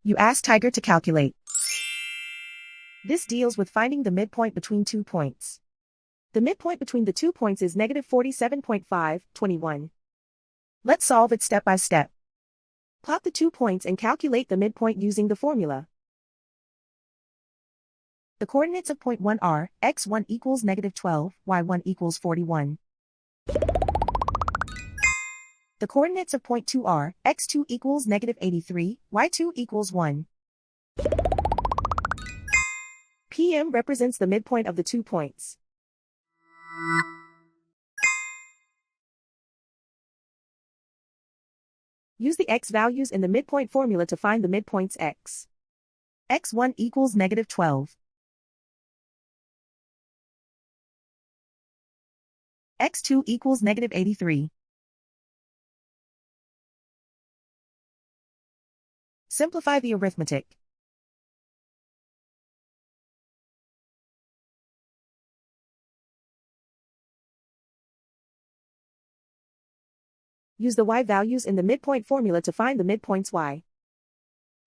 You ask Tiger to calculate. This deals with finding the midpoint between 2 points. The midpoint between the 2 points is negative 47.5, 21. Let's solve it step by step. Plot the 2 points and calculate the midpoint using the formula. The coordinates of point 1 are, x1 equals negative 12, y1 equals 41. The coordinates of point 2 are, x2 equals negative 83, y2 equals 1. PM represents the midpoint of the 2 points. Use the x values in the midpoint formula to find the midpoints x. x1 equals negative 12. x2 equals negative 83. Simplify the arithmetic. Use the y values in the midpoint formula to find the midpoints y.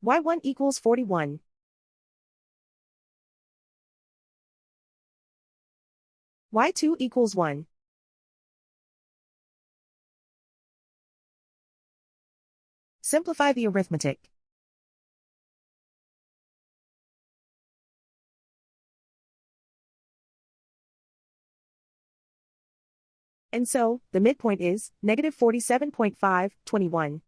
y1 equals 41. y2 equals 1. Simplify the arithmetic. And so, the midpoint is negative 47.5, 21.